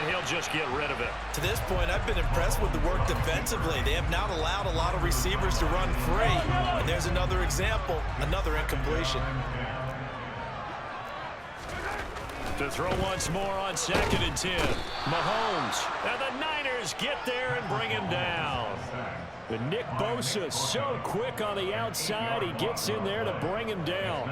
and he'll just get rid of it. To this point, I've been impressed with the work defensively. They have not allowed a lot of receivers to run free. And there's another example, another incompletion. To throw once more on 2nd and 10. Mahomes. And the Niners get there and bring him down. But Nick Bosa so quick on the outside. He gets in there to bring him down.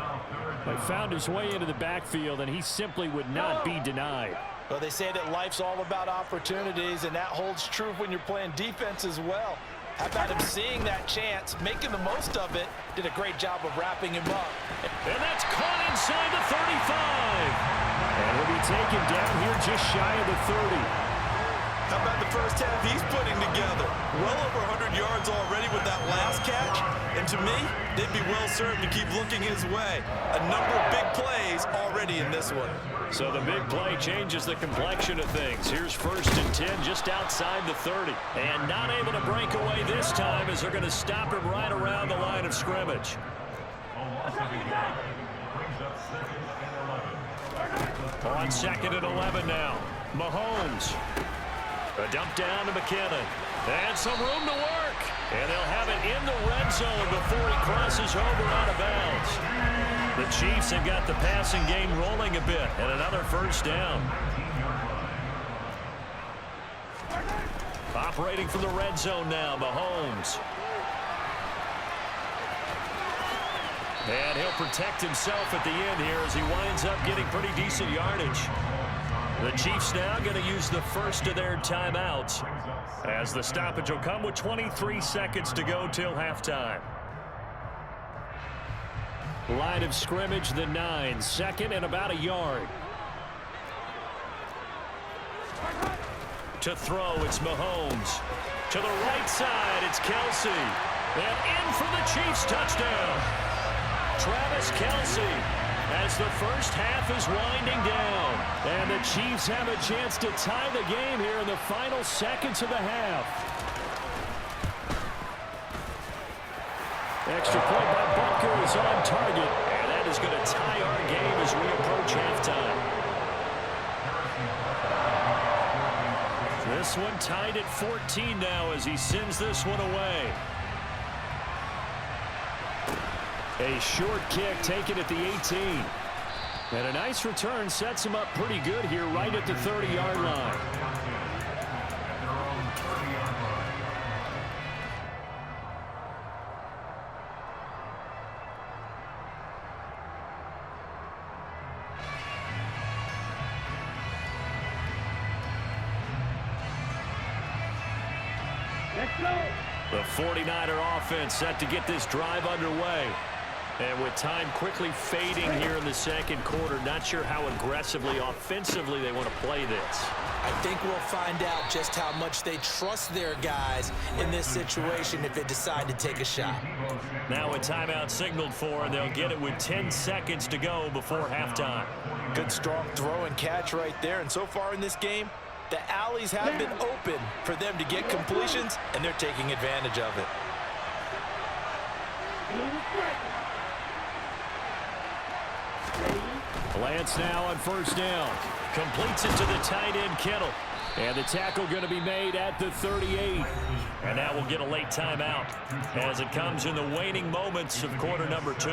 He found his way into the backfield, and he simply would not be denied. Well, they say that life's all about opportunities, and that holds true when you're playing defense as well. How about him seeing that chance, making the most of it, did a great job of wrapping him up. And that's caught inside the 35. And he'll be taken down here just shy of the 30. How about the first half he's putting together? Well over 100 yards already with that last catch. And to me, they'd be well served to keep looking his way. A number of big plays already in this one. So the big play changes the complexion of things. Here's 1st and 10 just outside the 30. And not able to break away this time as they're going to stop him right around the line of scrimmage. On 2nd and 11 now. Mahomes. A dump down to McKinnon. And some room to work. And they'll have it in the red zone before he crosses over out of bounds. The Chiefs have got the passing game rolling a bit. And another 1st down. Operating from the red zone now, Mahomes. And he'll protect himself at the end here as he winds up getting pretty decent yardage. The Chiefs now going to use the first of their timeouts as the stoppage will come with 23 seconds to go till halftime. Line of scrimmage, the 9, 2nd and about a yard. To throw, it's Mahomes. To the right side, it's Kelsey. And in for the Chiefs touchdown. Travis Kelsey. As the first half is winding down. And the Chiefs have a chance to tie the game here in the final seconds of the half. Extra point by Butker is on target. And that is going to tie our game as we approach halftime. This one tied at 14 now as he sends this one away. A short kick taken at the 18. And a nice return sets him up pretty good here right at the 30-yard line. The 49er offense set to get this drive underway. And with time quickly fading here in the second quarter, not sure how aggressively, offensively they want to play this. I think we'll find out just how much they trust their guys in this situation if they decide to take a shot. Now a timeout signaled for, and they'll get it with 10 seconds to go before halftime. Good strong throw and catch right there. And so far in this game, the alleys have been open for them to get completions, and they're taking advantage of it. Lance now on 1st down. Completes it to the tight end, Kittle. And the tackle going to be made at the 38. And now we'll get a late timeout as it comes in the waning moments of quarter number 2.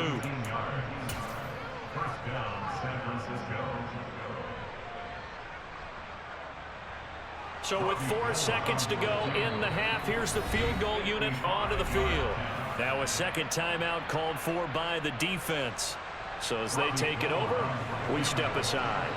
So with 4 seconds to go in the half, here's the field goal unit onto the field. Now a second timeout called for by the defense. So as they take it over, we step aside.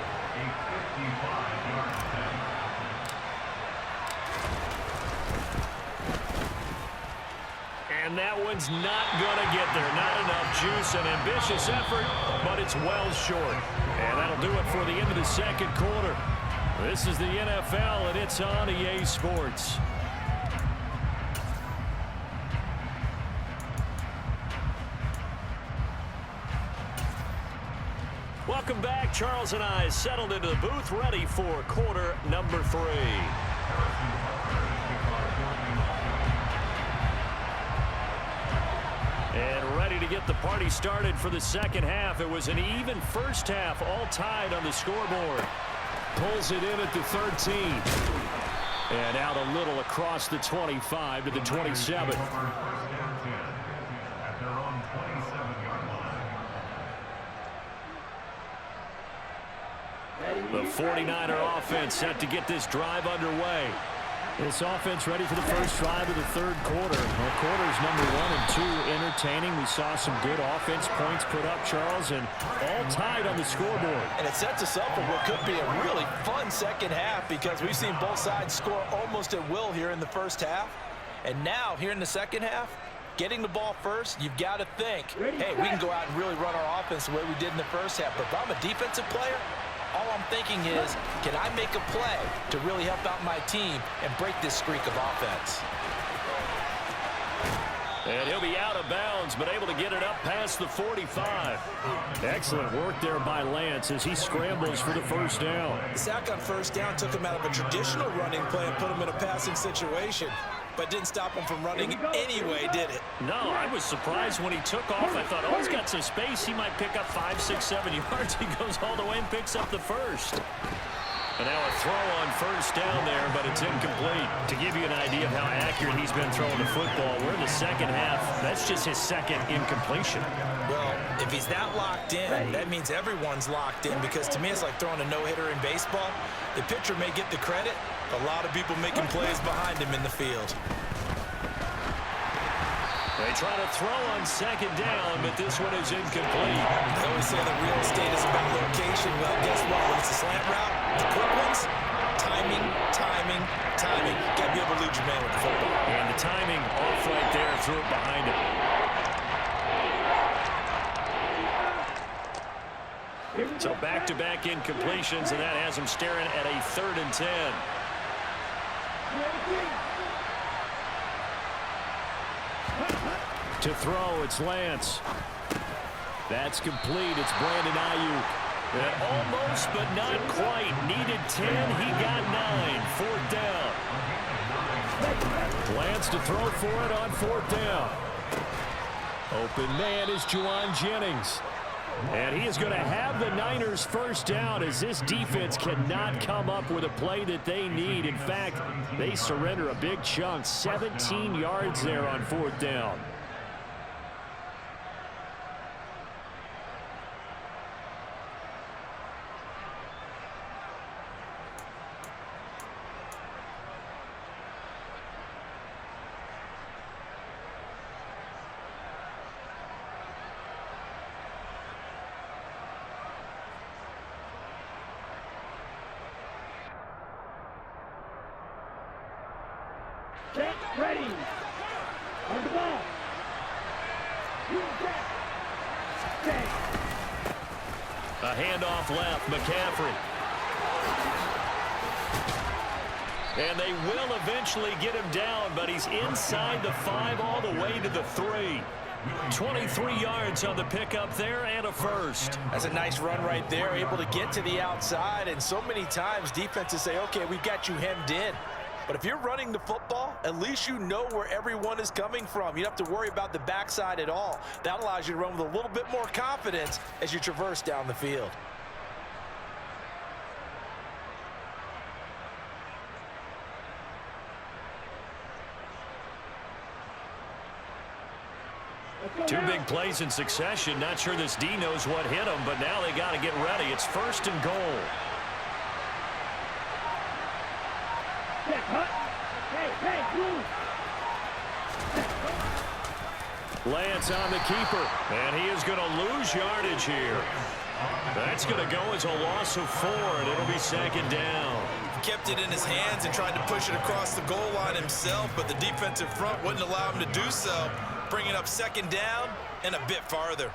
And that one's not going to get there. Not enough juice, an ambitious effort, but it's well short. And that'll do it for the end of the second quarter. This is the NFL, and it's on EA Sports. Welcome back. Charles and I settled into the booth, ready for quarter number 3. And ready to get the party started for the second half. It was an even first half, all tied on the scoreboard. pulls it in at the 13. And out a little across the 25 to the 27. The 49er offense set to get this drive underway. This offense ready for the first drive of the third quarter. Well, quarters number 1 and 2 entertaining. We saw some good offense points put up, Charles, and all tied on the scoreboard. And it sets us up for what could be a really fun second half because we've seen both sides score almost at will here in the first half. And now, here in the second half, getting the ball first, you've got to think, hey, we can go out and really run our offense the way we did in the first half. But if I'm a defensive player, all I'm thinking is, can I make a play to really help out my team and break this streak of offense? And he'll be out of bounds, but able to get it up past the 45. Excellent work there by Lance as he scrambles for the first down. The sack on first down took him out of a traditional running play and put him in a passing situation, but didn't stop him from running anyway, did it? No, I was surprised when he took off. I thought, oh, he's got some space. He might pick up 5, 6, 7 yards. He goes all the way and picks up the first. And now a throw on first down there, but it's incomplete. To give you an idea of how accurate he's been throwing the football, we're in the second half. That's just his second incompletion. Well, if he's that locked in, that means everyone's locked in, because to me it's like throwing a no-hitter in baseball. The pitcher may get the credit, but a lot of people making plays behind him in the field. They try to throw on second down, but this one is incomplete. They always say that real estate is about location. Well, guess what? When it's a slant route, the quick ones, timing, timing, timing. Got to be able to lead your man with the football. And the timing off right there, threw it behind him. So back-to-back incompletions, and that has him staring at a 3rd and 10. To throw, it's Lance. That's complete. It's Brandon Ayuk. And almost, but not quite. Needed 10. He got 9. 4th down. Lance to throw for it on 4th down. Open man is Juwan Jennings. And he is going to have the Niners first down, as this defense cannot come up with a play that they need. In fact, they surrender a big chunk. 17 yards there on 4th down. Get ready. On the ball. A handoff left, McCaffrey. And they will eventually get him down, but he's inside the 5 all the way to the 3. 23 yards on the pickup there and a first. That's a nice run right there, able to get to the outside. And so many times defenses say, okay, we've got you hemmed in. But if you're running the football, at least you know where everyone is coming from. You don't have to worry about the backside at all. That allows you to run with a little bit more confidence as you traverse down the field. Two big plays in succession. Not sure this D knows what hit him, but now they got to get ready. It's 1st and goal. Lance on the keeper, and he is going to lose yardage here. That's going to go as a loss of 4, and it'll be 2nd down. Kept it in his hands and tried to push it across the goal line himself, but the defensive front wouldn't allow him to do so, bringing up 2nd down and a bit farther.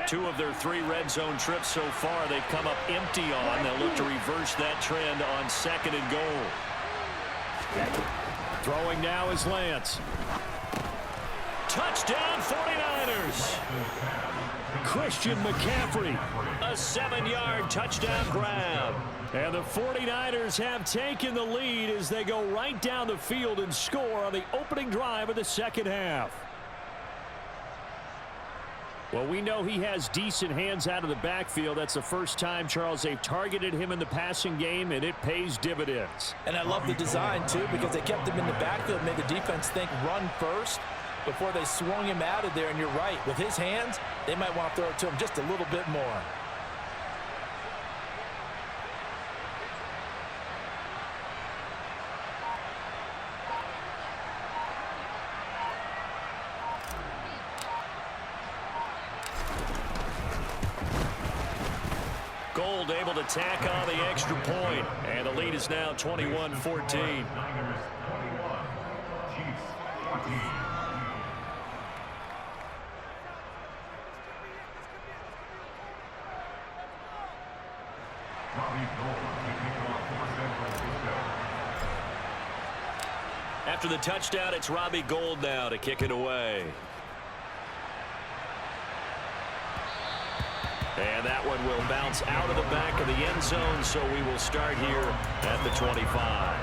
Two of their 3 red zone trips so far, they've come up empty on. They'll look to reverse that trend on 2nd and goal. Throwing now is Lance. Touchdown 49ers. Christian McCaffrey. A 7-yard touchdown grab. And the 49ers have taken the lead as they go right down the field and score on the opening drive of the second half. Well, we know he has decent hands out of the backfield. That's the first time, Charles, they've targeted him in the passing game, and it pays dividends. And I love the design, too, because they kept him in the backfield, made the defense think run first before they swung him out of there. And you're right, with his hands, they might want to throw it to him just a little bit more. Gold able to tack on the extra point, and the lead is now 21-14. After the touchdown, it's Robbie Gould now to kick it away. And that one will bounce out of the back of the end zone, so we will start here at the 25.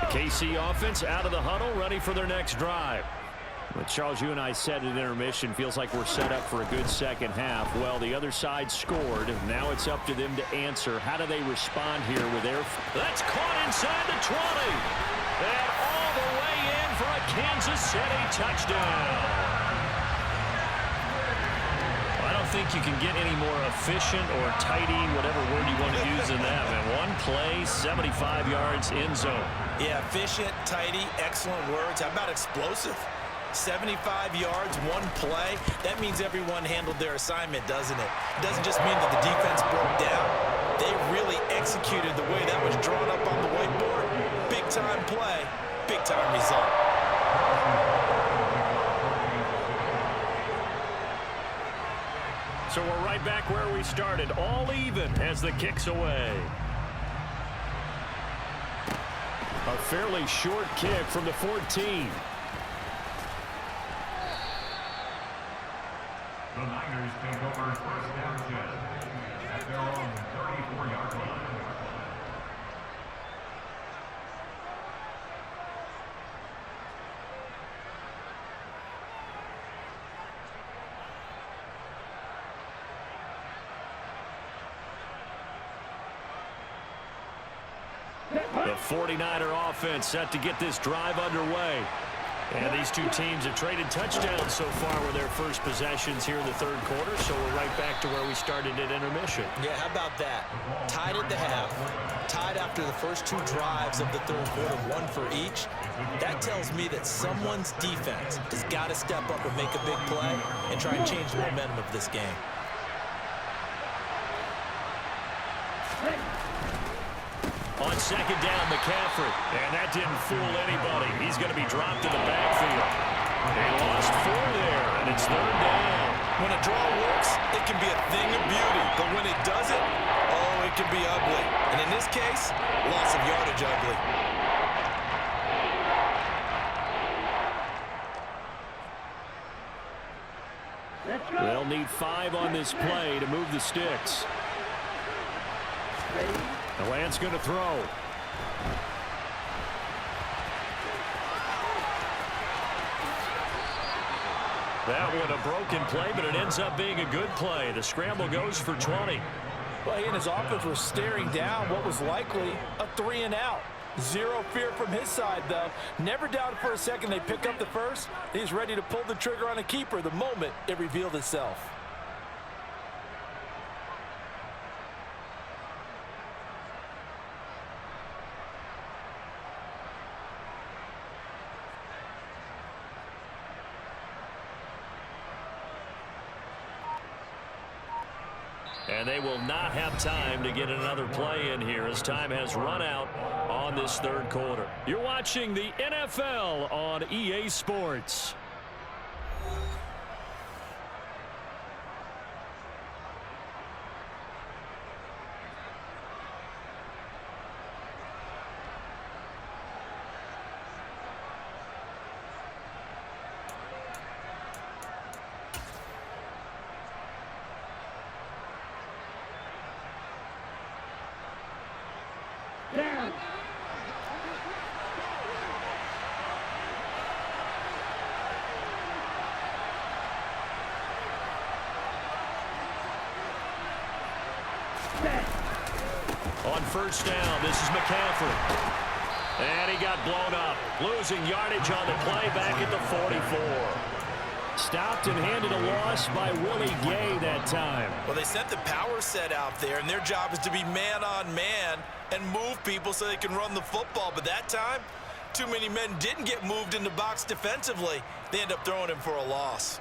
The KC offense out of the huddle, ready for their next drive. But Charles, you and I said at intermission, feels like we're set up for a good second half. Well, the other side scored. Now it's up to them to answer. How do they respond here with their... That's caught inside the 20. And all the way in for a Kansas City touchdown. I don't think you can get any more efficient or tidy, whatever word you want to use in that. Man, one play, 75 yards, end zone. Yeah, efficient, tidy, excellent words. How about explosive? 75 yards, one play. That means everyone handled their assignment, doesn't it? It doesn't just mean that the defense broke down. They really executed the way that was drawn up on the whiteboard. Big-time play, big-time result. So we're right back where we started, all even as the kick's away. A fairly short kick from the 14. The Niners take over first down at their own 34-yard line. The 49er offense set to get this drive underway. And these two teams have traded touchdowns so far with their first possessions here in the third quarter, so we're right back to where we started at intermission. Yeah, how about that? Tied at the half, tied after the first two drives of the third quarter, one for each. That tells me that someone's defense has got to step up and make a big play and try and change the momentum of this game. On second down, McCaffrey. And that didn't fool anybody. He's going to be dropped in the backfield. They lost 4 there, and it's third down. When a draw works, it can be a thing of beauty. But when it doesn't, oh, it can be ugly. And in this case, loss of yardage ugly. They'll need 5 on this play to move the sticks. The Lance going to throw. That one a broken play, but it ends up being a good play. The scramble goes for 20. Well, he and his offense were staring down what was likely a 3-and-out. Zero fear from his side, though. Never doubted for a second they pick up the first. He's ready to pull the trigger on a keeper the moment it revealed itself. And they will not have time to get another play in here as time has run out on this third quarter. You're watching the NFL on EA Sports. On first down, this is McCaffrey. And he got blown up, losing yardage on the play back at the 44. Stopped and handed a loss by Willie Gay that time. Well, they sent the power set out there, and their job is to be man-on-man and move people so they can run the football. But that time, too many men didn't get moved in the box defensively. They end up throwing him for a loss.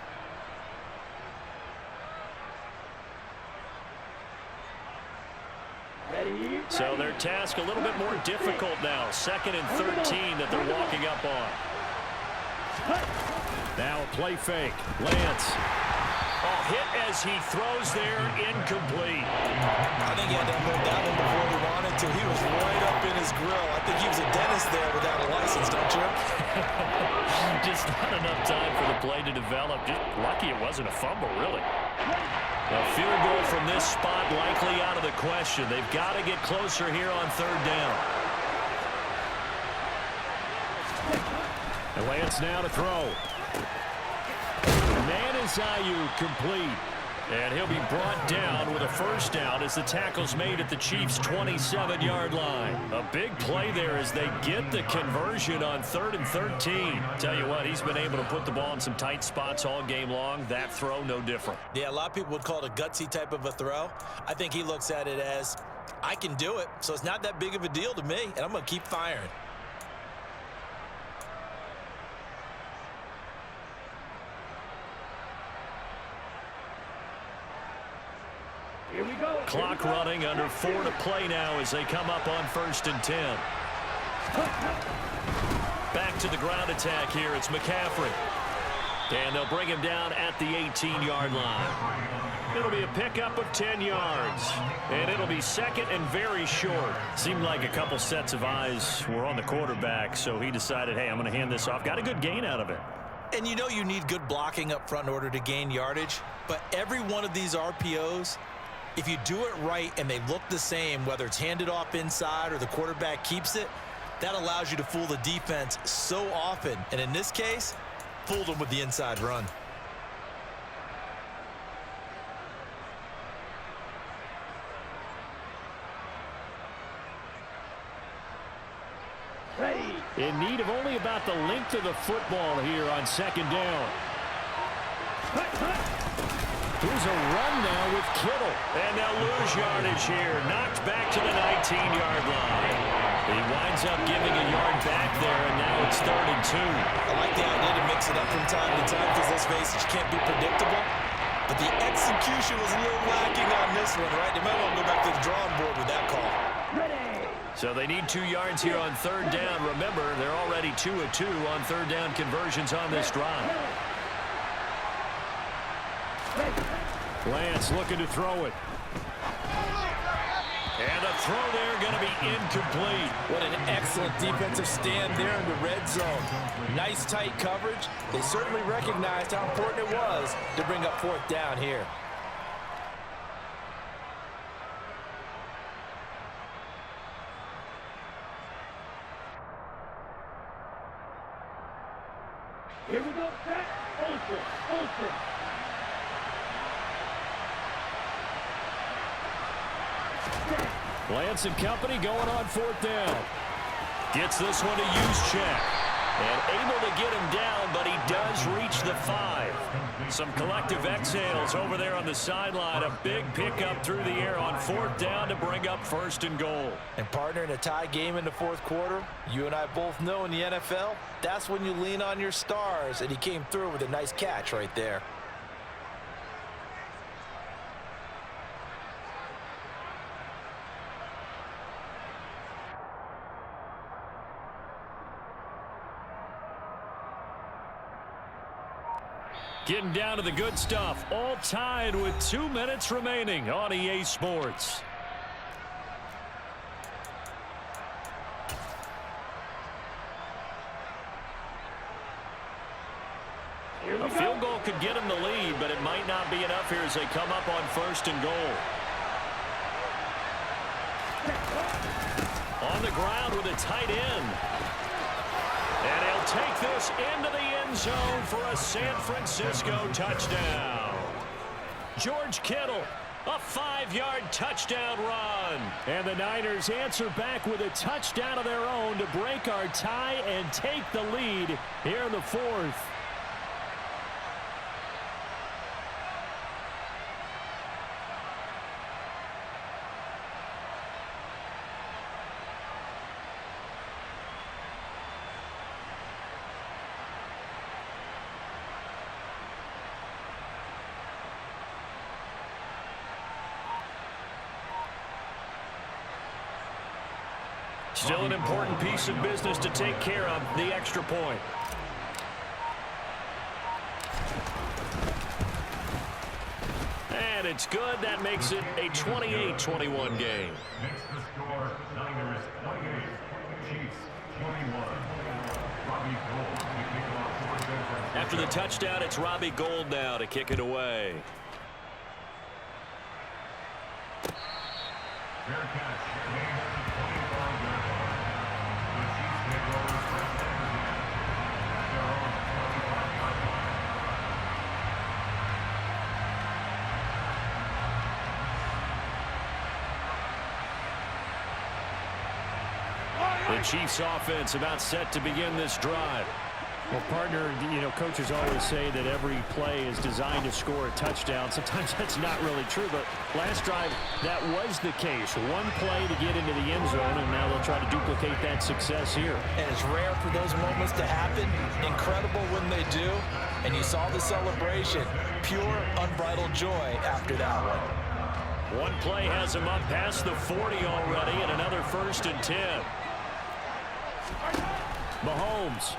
So their task a little bit more difficult now. 2nd and 13 that they're walking up on. Now a play fake. Lance. Oh, hit as he throws there, incomplete. I think he had to unload that one before he wanted to. He was right up in his grill. I think he was a dentist there without a license, don't you? Just not enough time for the play to develop. Just lucky it wasn't a fumble, really. A field goal from this spot likely out of the question. They've got to get closer here on 3rd down. And Lance now to throw. Manizayu complete. And he'll be brought down with a first down as the tackle's made at the Chiefs' 27-yard line. A big play there as they get the conversion on 3rd and 13. Tell you what, he's been able to put the ball in some tight spots all game long. That throw, no different. Yeah, a lot of people would call it a gutsy type of a throw. I think he looks at it as, I can do it, so it's not that big of a deal to me, and I'm going to keep firing. Here we go. Clock running, under 4 to play now as they come up on 1st and 10. Back to the ground attack here. It's McCaffrey. And they'll bring him down at the 18-yard line. It'll be a pickup of 10 yards. And it'll be 2nd and very short. Seemed like a couple sets of eyes were on the quarterback, so he decided, hey, I'm going to hand this off. Got a good gain out of it. And you know you need good blocking up front in order to gain yardage. But every one of these RPOs, if you do it right and they look the same, whether it's handed off inside or the quarterback keeps it, that allows you to fool the defense so often. And in this case, fooled them with the inside run. Ready. In need of only about the length of the football here on 2nd down. Here's a run now with Kittle. And they'll lose yardage here. Knocked back to the 19-yard line. He winds up giving a yard back there, and now it's 3rd and 2. I like the idea to mix it up from time to time because, let's face it, you can't be predictable. But the execution was a little lacking on this one, right? They might want to go back to the drawing board with that call. Ready. So they need 2 yards here on 3rd down. Remember, they're already 2 of 2 on 3rd down conversions on this drive. Lance looking to throw it. And a throw there going to be incomplete. What an excellent defensive stand there in the red zone. Nice tight coverage. They certainly recognized how important it was to bring up 4th down here. Here we go. Set. Olsen. Lance and company going on 4th down. Gets this one to Juszczyk. And able to get him down, but he does reach the 5. Some collective exhales over there on the sideline. A big pickup through the air on 4th down to bring up 1st and goal. And partner, in a tie game in the 4th quarter, you and I both know in the NFL, that's when you lean on your stars. And he came through with a nice catch right there. Getting down to the good stuff. All tied with 2 minutes remaining on EA Sports. A field goal could get them the lead, but it might not be enough here as they come up on 1st and goal. On the ground with a tight end. And he'll take this into the end zone for a San Francisco touchdown. George Kittle A 5-yard touchdown run. And the Niners answer back with a touchdown of their own to break our tie and take the lead here in the fourth. Still an important piece of business to take care of, the extra point. And it's good. That makes it a 28-21 game. Next to score, Niners 28, Chiefs 21. Robbie Gould to kick off for them. After the touchdown, it's Robbie Gould now to kick it away. Fair catch. Gain at the 25-yard line. The Chiefs take over first down again at their own 25-yard line. The Chiefs offense about set to begin this drive. Well, partner, coaches always say that every play is designed to score a touchdown. Sometimes that's not really true, but last drive, that was the case. One play to get into the end zone, and now they'll try to duplicate that success here. And it's rare for those moments to happen. Incredible when they do. And you saw the celebration. Pure, unbridled joy after that one. One play has him up past the 40 already, and another 1st and 10. Mahomes.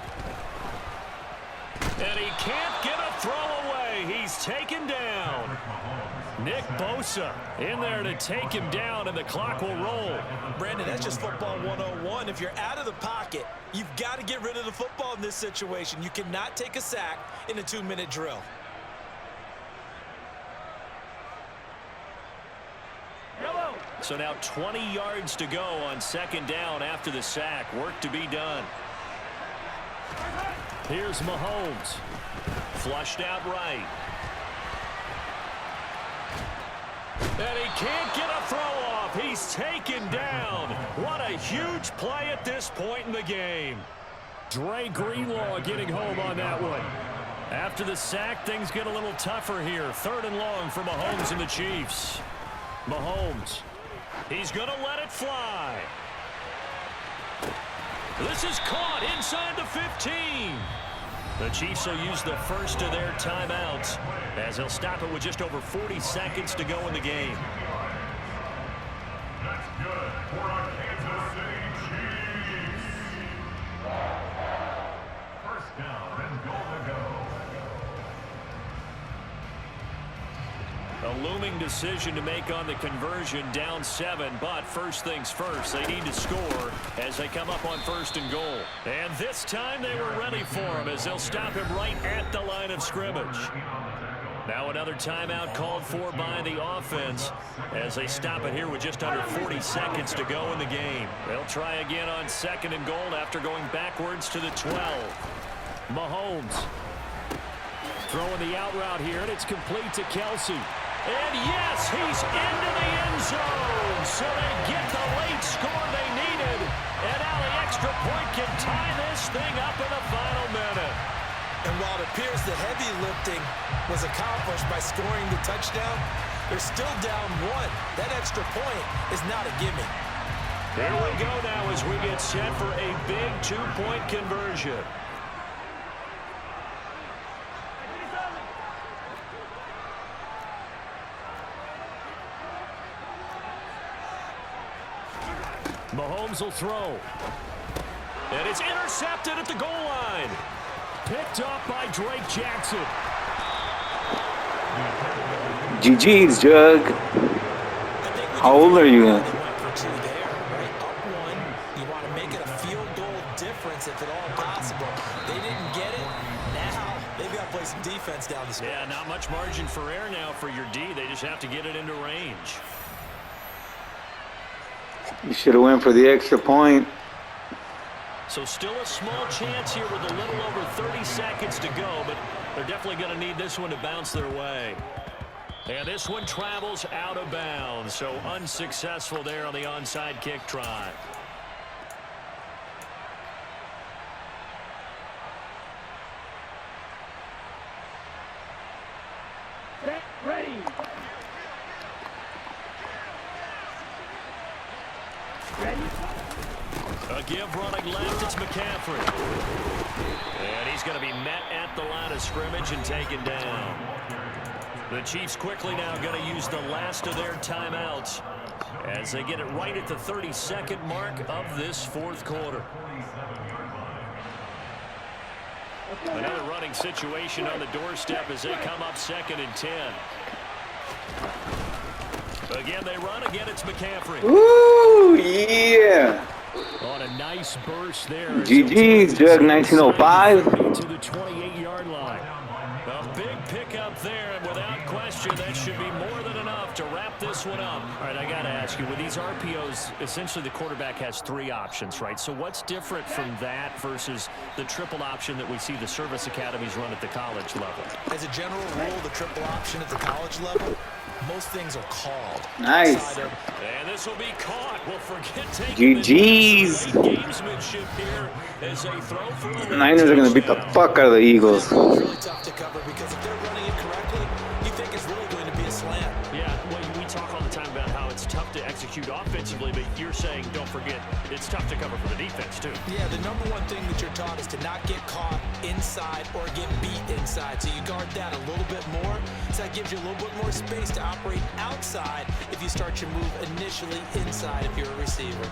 And he can't get a throw away. He's taken down. Nick Bosa in there to take him down, and the clock will roll. Brandon, that's just football 101. If you're out of the pocket, you've got to get rid of the football in this situation. You cannot take a sack in a 2-minute drill. So now 20 yards to go on 2nd down after the sack. Work to be done. Here's Mahomes. Flushed out right. And he can't get a throw off. He's taken down. What a huge play at this point in the game. Dre Greenlaw getting home on that one. After the sack, things get a little tougher here. 3rd and long for Mahomes and the Chiefs. Mahomes. He's going to let it fly. This is caught inside the 15. The Chiefs will use the first of their timeouts as they'll stop it with just over 40 seconds to go in the game. That's good for our Kansas City Chiefs. First down and goal to go. A looming decision to make on the conversion, down 7, but first things first, they need to score as they come up on 1st and goal. And this time they were ready for him as they'll stop him right at the line of scrimmage. Now another timeout called for by the offense as they stop it here with just under 40 seconds to go in the game. They'll try again on 2nd and goal after going backwards to the 12. Mahomes throwing the out route here, and it's complete to Kelsey. And yes, he's into the end zone. So they get the late score they needed. And now the extra point can tie this thing up in the final minute. And while it appears the heavy lifting was accomplished by scoring the touchdown, they're still down 1. That extra point is not a gimme. Here we go now as we get set for a big 2-point conversion. Mahomes will throw. And it's intercepted at the goal line. Picked up by Drake Jackson. GG's, Jug. How old are you? You want to make it a field goal difference if at all possible. They didn't get it. Now they've got to play some defense down the stretch. Yeah, not much margin for error now for your D. They just have to get it into range. You should have went for the extra point. So still a small chance here with a little over 30 seconds to go, but they're definitely going to need this one to bounce their way. And this one travels out of bounds, so unsuccessful there on the onside kick try. Set, ready. Ready. A give running left, it's McCaffrey. And he's going to be met at the line of scrimmage and taken down. The Chiefs quickly now going to use the last of their timeouts as they get it right at the 32nd mark of this fourth quarter. Another running situation on the doorstep as they come up 2nd and 10. Again, they run. Again, it's McCaffrey. Ooh, yeah. On a nice burst there. GG's, Jug 1905. To the 28-yard line. A big pickup there, and without question, that should be more than enough to wrap this one up. All right, I got to ask you, with these RPOs, essentially the quarterback has 3 options, right? So what's different from that versus the triple option that we see the service academies run at the college level? As a general rule, the triple option at the college level, most things are called. Nice. And this will be caught. We'll forget taking GG's. gamesmanship here as they throw for a Niners are going to beat the fuck out of the Eagles. It's really tough to cover because if they're running it correctly, you think it's really going to be a slant. Yeah, well, we talk all the time about how it's tough to execute offensively, but you're saying, don't forget, it's tough to cover for the defense, too. Yeah, the number one thing that you're taught is to not get caught inside or get beat inside. So you guard that a little bit more. So that gives you a little bit more space to operate outside if you start your move initially inside if you're a receiver.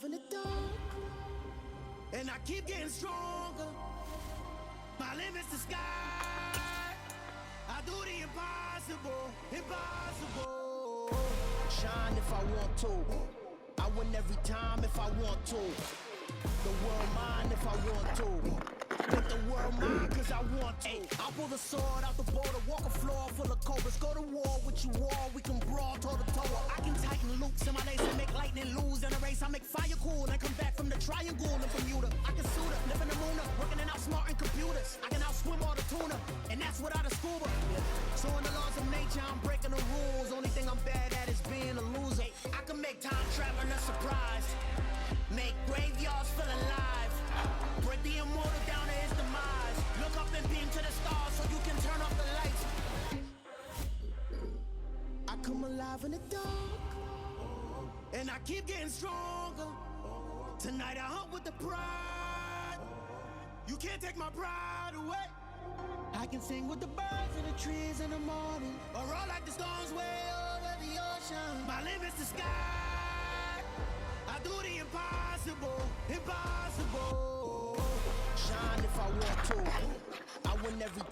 In the dark, and I keep getting stronger. My limit's the sky. I do the impossible, impossible. Shine if I want to. I win every time if I want to. The world mine if I want to. Make the world mine cause I want to. I'll pull the sword out the border, walk a floor full of cobras. Go to war with you all, we can brawl toe to toe. I can tighten loops in my lace and make lightning lose in a race. I make fire cool and come back from the triangle in Bermuda. I can suit up, live in the moon up, working and outsmarting computers. I can outswim all the tuna, and that's without a scuba. So in the laws of nature, I'm breaking the rules. Only thing I'm bad at is being a loser. I can make time traveling a surprise. Make graveyards feel alive. Break the immortal down to his demise. Look up and beam to the stars so you can turn off the lights. I come alive in the dark, and I keep getting stronger. Tonight I hunt with the pride. You can't take my pride away. I can sing with the birds and the trees in the morning, or roll like the storms way over the ocean. My limit's the sky. I do the impossible, impossible. Shine if I want to. I win every